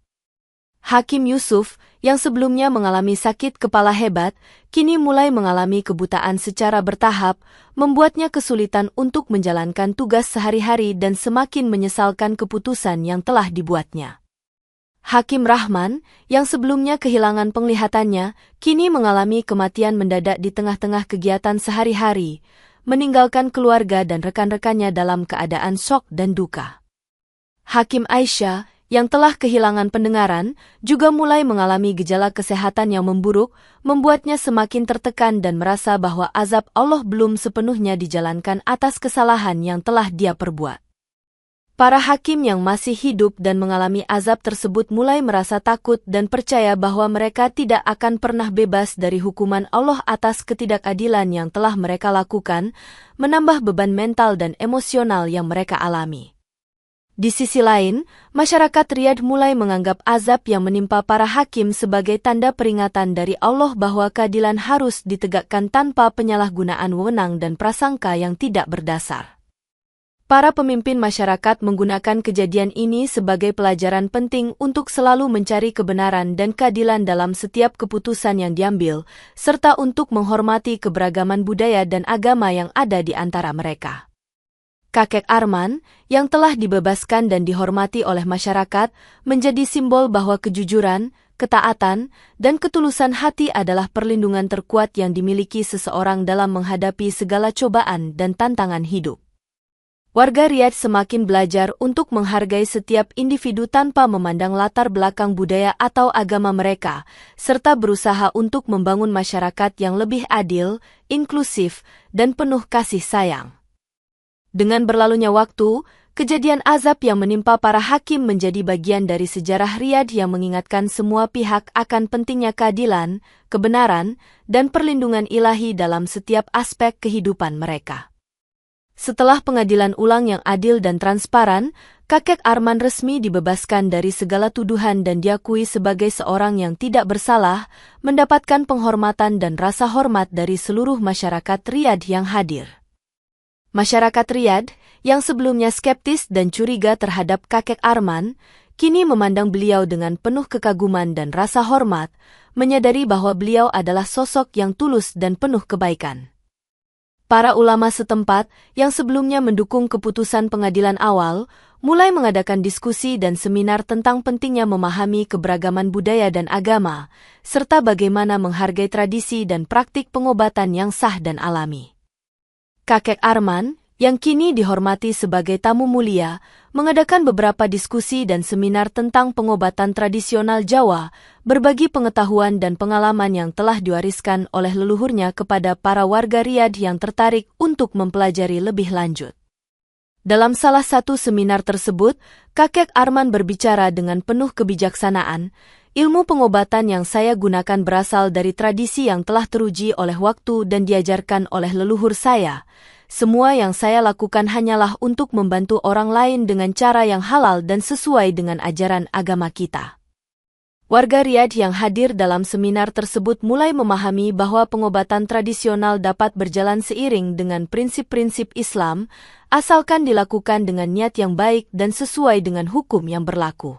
Hakim Yusuf, yang sebelumnya mengalami sakit kepala hebat, kini mulai mengalami kebutaan secara bertahap, membuatnya kesulitan untuk menjalankan tugas sehari-hari dan semakin menyesalkan keputusan yang telah dibuatnya. Hakim Rahman, yang sebelumnya kehilangan penglihatannya, kini mengalami kematian mendadak di tengah-tengah kegiatan sehari-hari, meninggalkan keluarga dan rekan-rekannya dalam keadaan syok dan duka. Hakim Aisyah, yang telah kehilangan pendengaran, juga mulai mengalami gejala kesehatan yang memburuk, membuatnya semakin tertekan dan merasa bahwa azab Allah belum sepenuhnya dijalankan atas kesalahan yang telah dia perbuat. Para hakim yang masih hidup dan mengalami azab tersebut mulai merasa takut dan percaya bahwa mereka tidak akan pernah bebas dari hukuman Allah atas ketidakadilan yang telah mereka lakukan, menambah beban mental dan emosional yang mereka alami. Di sisi lain, masyarakat Riyadh mulai menganggap azab yang menimpa para hakim sebagai tanda peringatan dari Allah bahwa keadilan harus ditegakkan tanpa penyalahgunaan wewenang dan prasangka yang tidak berdasar. Para pemimpin masyarakat menggunakan kejadian ini sebagai pelajaran penting untuk selalu mencari kebenaran dan keadilan dalam setiap keputusan yang diambil, serta untuk menghormati keberagaman budaya dan agama yang ada di antara mereka. Kakek Arman, yang telah dibebaskan dan dihormati oleh masyarakat, menjadi simbol bahwa kejujuran, ketaatan, dan ketulusan hati adalah perlindungan terkuat yang dimiliki seseorang dalam menghadapi segala cobaan dan tantangan hidup. Warga Riyadh semakin belajar untuk menghargai setiap individu tanpa memandang latar belakang budaya atau agama mereka, serta berusaha untuk membangun masyarakat yang lebih adil, inklusif, dan penuh kasih sayang. Dengan berlalunya waktu, kejadian azab yang menimpa para hakim menjadi bagian dari sejarah Riyadh yang mengingatkan semua pihak akan pentingnya keadilan, kebenaran, dan perlindungan ilahi dalam setiap aspek kehidupan mereka. Setelah pengadilan ulang yang adil dan transparan, kakek Arman resmi dibebaskan dari segala tuduhan dan diakui sebagai seorang yang tidak bersalah, mendapatkan penghormatan dan rasa hormat dari seluruh masyarakat Riyadh yang hadir. Masyarakat Riyadh, yang sebelumnya skeptis dan curiga terhadap kakek Arman, kini memandang beliau dengan penuh kekaguman dan rasa hormat, menyadari bahwa beliau adalah sosok yang tulus dan penuh kebaikan. Para ulama setempat, yang sebelumnya mendukung keputusan pengadilan awal, mulai mengadakan diskusi dan seminar tentang pentingnya memahami keberagaman budaya dan agama, serta bagaimana menghargai tradisi dan praktik pengobatan yang sah dan alami. Kakek Arman, yang kini dihormati sebagai tamu mulia, mengadakan beberapa diskusi dan seminar tentang pengobatan tradisional Jawa, berbagi pengetahuan dan pengalaman yang telah diwariskan oleh leluhurnya kepada para warga Riyadh yang tertarik untuk mempelajari lebih lanjut. Dalam salah satu seminar tersebut, kakek Arman berbicara dengan penuh kebijaksanaan, "Ilmu pengobatan yang saya gunakan berasal dari tradisi yang telah teruji oleh waktu dan diajarkan oleh leluhur saya. Semua yang saya lakukan hanyalah untuk membantu orang lain dengan cara yang halal dan sesuai dengan ajaran agama kita." Warga Riyadh yang hadir dalam seminar tersebut mulai memahami bahwa pengobatan tradisional dapat berjalan seiring dengan prinsip-prinsip Islam, asalkan dilakukan dengan niat yang baik dan sesuai dengan hukum yang berlaku.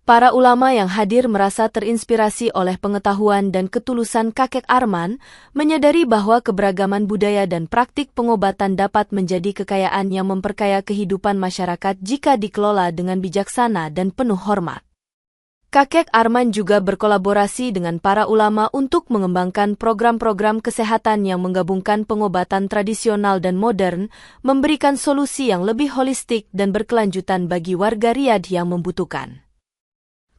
Para ulama yang hadir merasa terinspirasi oleh pengetahuan dan ketulusan kakek Arman, menyadari bahwa keberagaman budaya dan praktik pengobatan dapat menjadi kekayaan yang memperkaya kehidupan masyarakat jika dikelola dengan bijaksana dan penuh hormat. Kakek Arman juga berkolaborasi dengan para ulama untuk mengembangkan program-program kesehatan yang menggabungkan pengobatan tradisional dan modern, memberikan solusi yang lebih holistik dan berkelanjutan bagi warga Riyadh yang membutuhkan.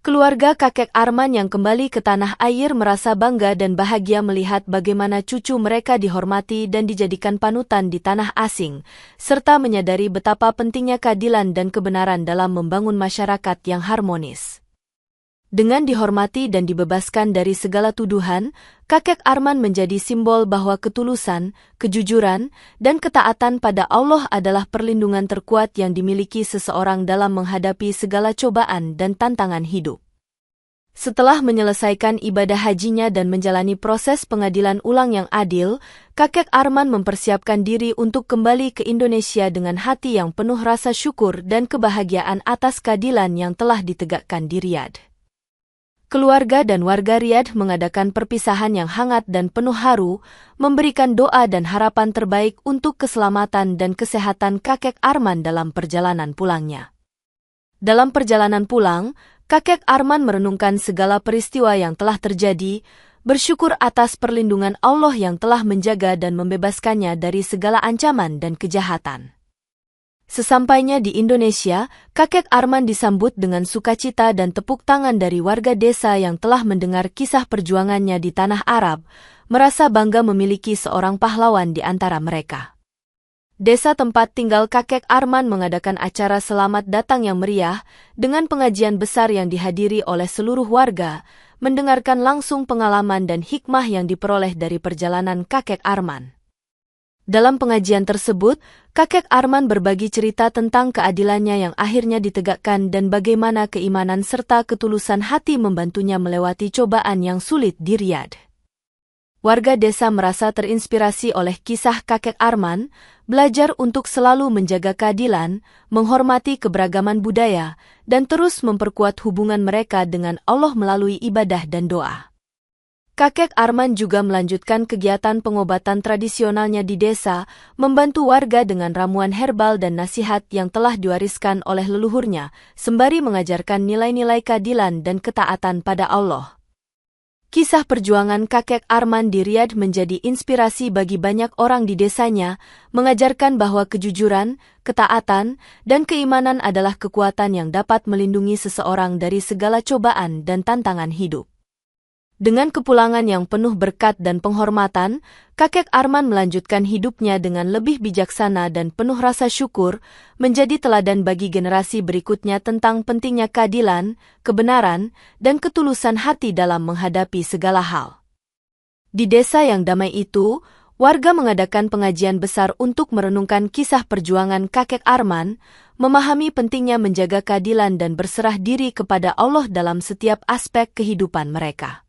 Keluarga kakek Arman yang kembali ke tanah air merasa bangga dan bahagia melihat bagaimana cucu mereka dihormati dan dijadikan panutan di tanah asing, serta menyadari betapa pentingnya keadilan dan kebenaran dalam membangun masyarakat yang harmonis. Dengan dihormati dan dibebaskan dari segala tuduhan, kakek Arman menjadi simbol bahwa ketulusan, kejujuran, dan ketaatan pada Allah adalah perlindungan terkuat yang dimiliki seseorang dalam menghadapi segala cobaan dan tantangan hidup. Setelah menyelesaikan ibadah hajinya dan menjalani proses pengadilan ulang yang adil, kakek Arman mempersiapkan diri untuk kembali ke Indonesia dengan hati yang penuh rasa syukur dan kebahagiaan atas keadilan yang telah ditegakkan di Riyadh. Keluarga dan warga Riyadh mengadakan perpisahan yang hangat dan penuh haru, memberikan doa dan harapan terbaik untuk keselamatan dan kesehatan kakek Arman dalam perjalanan pulangnya. Dalam perjalanan pulang, kakek Arman merenungkan segala peristiwa yang telah terjadi, bersyukur atas perlindungan Allah yang telah menjaga dan membebaskannya dari segala ancaman dan kejahatan. Sesampainya di Indonesia, kakek Arman disambut dengan sukacita dan tepuk tangan dari warga desa yang telah mendengar kisah perjuangannya di tanah Arab, merasa bangga memiliki seorang pahlawan di antara mereka. Desa tempat tinggal kakek Arman mengadakan acara selamat datang yang meriah, dengan pengajian besar yang dihadiri oleh seluruh warga, mendengarkan langsung pengalaman dan hikmah yang diperoleh dari perjalanan kakek Arman. Dalam pengajian tersebut, kakek Arman berbagi cerita tentang keadilannya yang akhirnya ditegakkan dan bagaimana keimanan serta ketulusan hati membantunya melewati cobaan yang sulit di Riyadh. Warga desa merasa terinspirasi oleh kisah kakek Arman, belajar untuk selalu menjaga keadilan, menghormati keberagaman budaya, dan terus memperkuat hubungan mereka dengan Allah melalui ibadah dan doa. Kakek Arman juga melanjutkan kegiatan pengobatan tradisionalnya di desa, membantu warga dengan ramuan herbal dan nasihat yang telah diwariskan oleh leluhurnya, sembari mengajarkan nilai-nilai keadilan dan ketaatan pada Allah. Kisah perjuangan kakek Arman di Riyadh menjadi inspirasi bagi banyak orang di desanya, mengajarkan bahwa kejujuran, ketaatan, dan keimanan adalah kekuatan yang dapat melindungi seseorang dari segala cobaan dan tantangan hidup. Dengan kepulangan yang penuh berkat dan penghormatan, kakek Arman melanjutkan hidupnya dengan lebih bijaksana dan penuh rasa syukur, menjadi teladan bagi generasi berikutnya tentang pentingnya keadilan, kebenaran, dan ketulusan hati dalam menghadapi segala hal. Di desa yang damai itu, warga mengadakan pengajian besar untuk merenungkan kisah perjuangan kakek Arman, memahami pentingnya menjaga keadilan dan berserah diri kepada Allah dalam setiap aspek kehidupan mereka.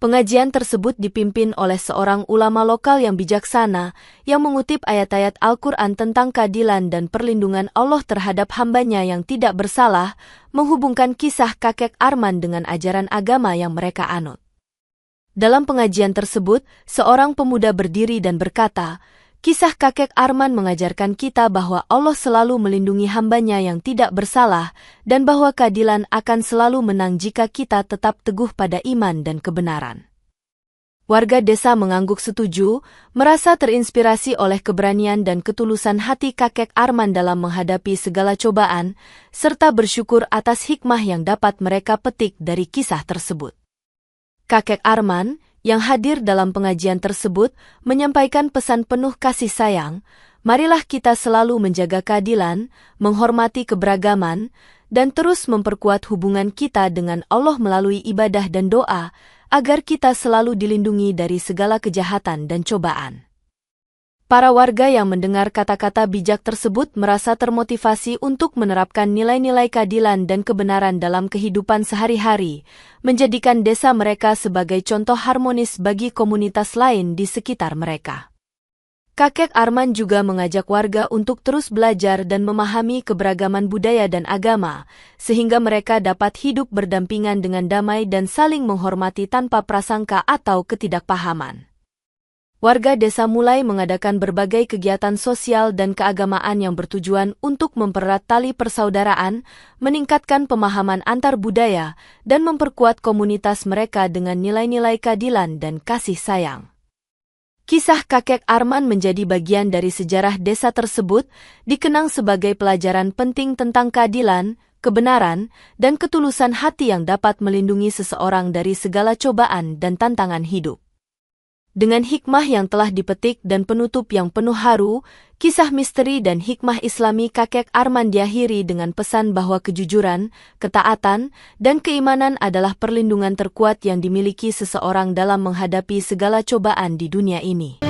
Pengajian tersebut dipimpin oleh seorang ulama lokal yang bijaksana, yang mengutip ayat-ayat Al-Quran tentang keadilan dan perlindungan Allah terhadap hambanya yang tidak bersalah, menghubungkan kisah kakek Arman dengan ajaran agama yang mereka anut. Dalam pengajian tersebut, seorang pemuda berdiri dan berkata, kisah kakek Arman mengajarkan kita bahwa Allah selalu melindungi hambanya yang tidak bersalah dan bahwa keadilan akan selalu menang jika kita tetap teguh pada iman dan kebenaran. Warga desa mengangguk setuju, merasa terinspirasi oleh keberanian dan ketulusan hati kakek Arman dalam menghadapi segala cobaan, serta bersyukur atas hikmah yang dapat mereka petik dari kisah tersebut. Kakek Arman, yang hadir dalam pengajian tersebut, menyampaikan pesan penuh kasih sayang, marilah kita selalu menjaga keadilan, menghormati keberagaman, dan terus memperkuat hubungan kita dengan Allah melalui ibadah dan doa, agar kita selalu dilindungi dari segala kejahatan dan cobaan. Para warga yang mendengar kata-kata bijak tersebut merasa termotivasi untuk menerapkan nilai-nilai keadilan dan kebenaran dalam kehidupan sehari-hari, menjadikan desa mereka sebagai contoh harmonis bagi komunitas lain di sekitar mereka. Kakek Arman juga mengajak warga untuk terus belajar dan memahami keberagaman budaya dan agama, sehingga mereka dapat hidup berdampingan dengan damai dan saling menghormati tanpa prasangka atau ketidakpahaman. Warga desa mulai mengadakan berbagai kegiatan sosial dan keagamaan yang bertujuan untuk mempererat tali persaudaraan, meningkatkan pemahaman antar budaya, dan memperkuat komunitas mereka dengan nilai-nilai keadilan dan kasih sayang. Kisah kakek Arman menjadi bagian dari sejarah desa tersebut, dikenang sebagai pelajaran penting tentang keadilan, kebenaran, dan ketulusan hati yang dapat melindungi seseorang dari segala cobaan dan tantangan hidup. Dengan hikmah yang telah dipetik dan penutup yang penuh haru, kisah misteri dan hikmah Islami kakek Arman diakhiri dengan pesan bahwa kejujuran, ketaatan, dan keimanan adalah perlindungan terkuat yang dimiliki seseorang dalam menghadapi segala cobaan di dunia ini.